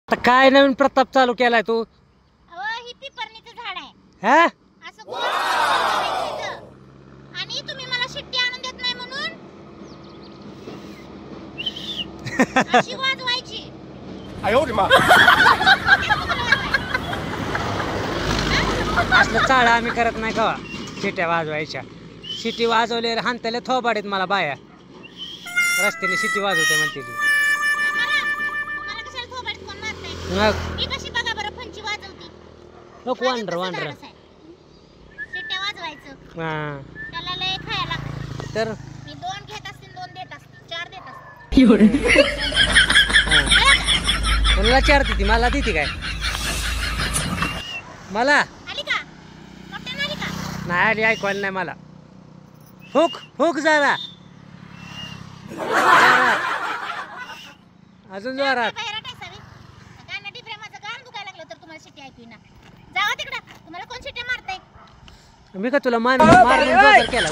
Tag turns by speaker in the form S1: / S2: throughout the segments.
S1: आता काय नवीन प्रताप चालू केलाय तू?
S2: ही पिपरणीचं झाड आहे.
S1: हा
S2: असं गोल करायचं आणि तुम्ही मला शिट्टी आणून देत नाही म्हणून अशी वाजवायची.
S3: आयो रे मा.
S1: असलं चाळ आम्ही करत नाही का शिट्या वाजवायच्या. शिटी वाजवले हानतेले थोबाडीत मला बाया रस्त्याने शिटी वाजवते म्हणते ती.
S2: तुम्हाला कशाला थोबाडीत कोण मारतंय?
S1: मग
S2: मी कशी बघा बरं फंची वाजवती.
S1: लोक वांडर वांडर
S2: शिट्ट्या वाजवायचं.
S1: हा
S2: त्याला लय खायला लागतं.
S1: तर
S2: मी 2 घेत असतील, 2 देत असतील, 4 देत असतील.
S1: कोणाला चारती ती मला देते काय? मला
S2: आली का? मोठ्यानं आली का?
S1: नाही आली, ऐकवायला नाही मला. हुक हुक जरा अजून जोरात.
S2: बाहेर टाकावी. गाणं डिब्रे माझं गाण दुखायला लागलं तर तुम्हाला शिट्टी ऐकू ना. जावा तिकडं. तुम्हाला कोण शिट्ट्या मारतंय?
S1: मी का तुला मारून जोर केला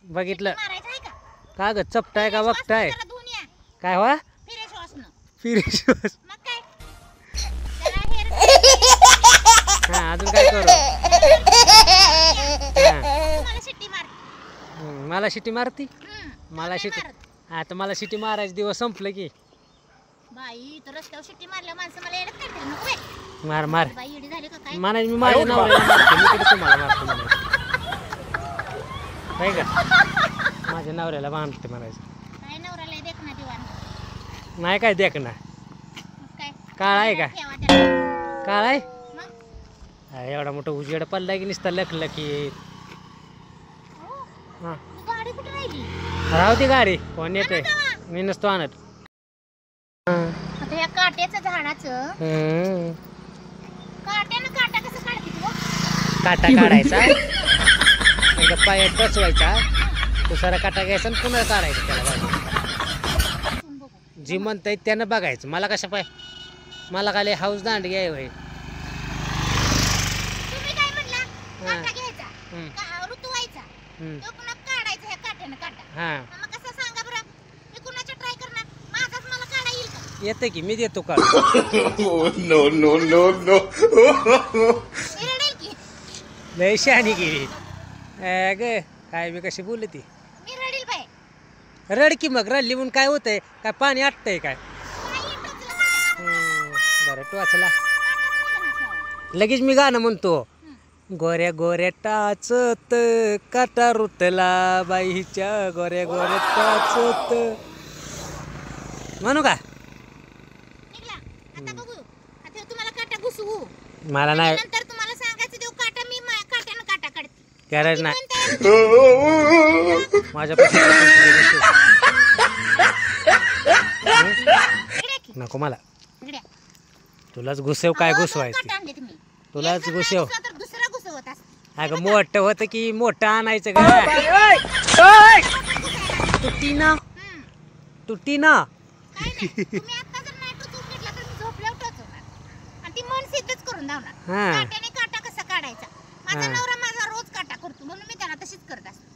S1: बघितलं
S2: मारायचं आहे का?
S1: का ग चपटाय का बघताय
S2: जरा धुवून या.
S1: काय वा
S2: फिरे श्वासनं.
S1: फिरिश
S2: मग काय? जरा हेर
S1: हा अजून काय करू?
S2: तुम्हाला शिट्टी मारते.
S1: मला शिटी मारती. मला
S2: नाही
S1: शिटी
S2: मारत.
S1: आता मला शिटी मारायचे दिवस संपलं की.
S2: बाई तर रस्त्यावर शिट्टी मारल्या माणसं मला येडत काढतील नको बे.
S1: मार मार
S2: बाई येडी झाली का काय?
S1: म्हणाय मी माझ्या नवऱ्याला मारते, मी कुठे तुम्हाला मारते म्हणायचं काय का? माझ्या नवऱ्याला मारते म्हणायचं.
S2: काय नवऱ्याला देख ना दिवाण.
S1: नाही काय देख ना.
S2: मग काय?
S1: काळ आहे का?
S2: ठेवा त्याला.
S1: काळ आहे
S2: मग
S1: हा, एवढा मोठा उजेड पडला की नुसता लखलं की.
S2: हो,
S1: हा
S2: ही गाडी कुठे राहिली?
S1: राहू दे गाडी कोण येते मी नसतो आणत.
S2: आता या काट्याचं झाडाचं
S1: हम्म.
S2: काट्यानं काटा कसं काढते तू?
S1: काटा काढायचा एकदा पायात बसवायचा दुसरा काटा घ्यायचा आणि पुन्हा काढायचा त्याला बाजूला.
S2: बघू.
S1: जी म्हणताय त्यानं बघायचं. मला कशा पाय मला खाली हाऊस दांड घ्याय होय.
S2: तुम्ही काय म्हणला?
S1: हा.
S2: काटा घ्यायचा.
S1: हम्म.
S2: ऋतुवायचा.
S1: हम्म.
S2: तो पुन्हा काढायचा ह्या काट्यानं काटा.
S1: हा
S2: मग कसं सांगा बरं? मी कुणाच्या ट्राय करणार? माझाच मला काढा येईल का?
S1: येतं की मी देतो का.
S3: No no no no.
S2: मी रडेल की.
S1: लय शहाणी गेली ग काय मी कशी बोलली ती.
S2: मी रडेल बाई.
S1: रड की मग रडली म्हणून काय होतंय काय पाणी आटतंय काय.
S2: बाई टोचलं माझ्या.
S1: बरं टोचला लगेच मी गाणं म्हणतो. गोऱ्या गोऱ्या टाचत काटा रुतला बाईच्या गोऱ्या गोऱ्या टाचत म्हणू का.
S2: निघला. आता बघू. आता तुम्हाला काटा घुसवू.
S1: मला नाही
S2: नंतर तुम्हाला सांगायचं देऊ काटा मी काट्यानं काटा काढते.
S1: गरज नाही
S2: म्हणताय?
S1: माझ्या
S2: इकडे की.
S1: नको मला
S2: इकडे.
S1: तुलाच घुसव काय
S2: अहो,
S1: घुसवायचं
S2: काटा आणले तुम्ही.
S1: तुलाच
S2: एक जर
S1: घुसव.
S2: नाही घुसला तर दुसरा घुसवत असते.
S1: अगं मोठं होतं की मोठं आणायचं का तुटी ना
S2: हम्म.
S1: तुटी ना.
S2: काय नाही. तुम्ही आता जर नाही टोचून घेतला तर मी झोपल्यावर टोचवणार. आणि ती मन सिद्धच करून धावणार.
S1: हा.
S2: काट्याने काटा कसा काढायचा. माझा
S1: हा.
S2: नवरा माझा रोज काटा करतो म्हणून मी त्याला तशीच करत असते.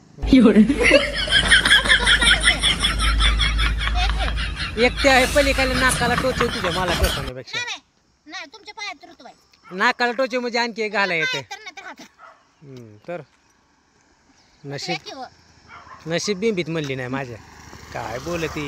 S1: एक त्या पलीकडे नाकाला टोचे तुझ्या मला टोचवण्यापेक्षा.
S2: नाही नाही तुमच्या पायात ऋतुवायचं.
S1: नाकाला टोचे म्हणजे आणखी एक घाला येते.
S2: तर नाही तर हात.
S1: तर नशीब
S2: किंवा
S1: नशीब बिंबीत म्हणली नाही माझ्या काय बोलती.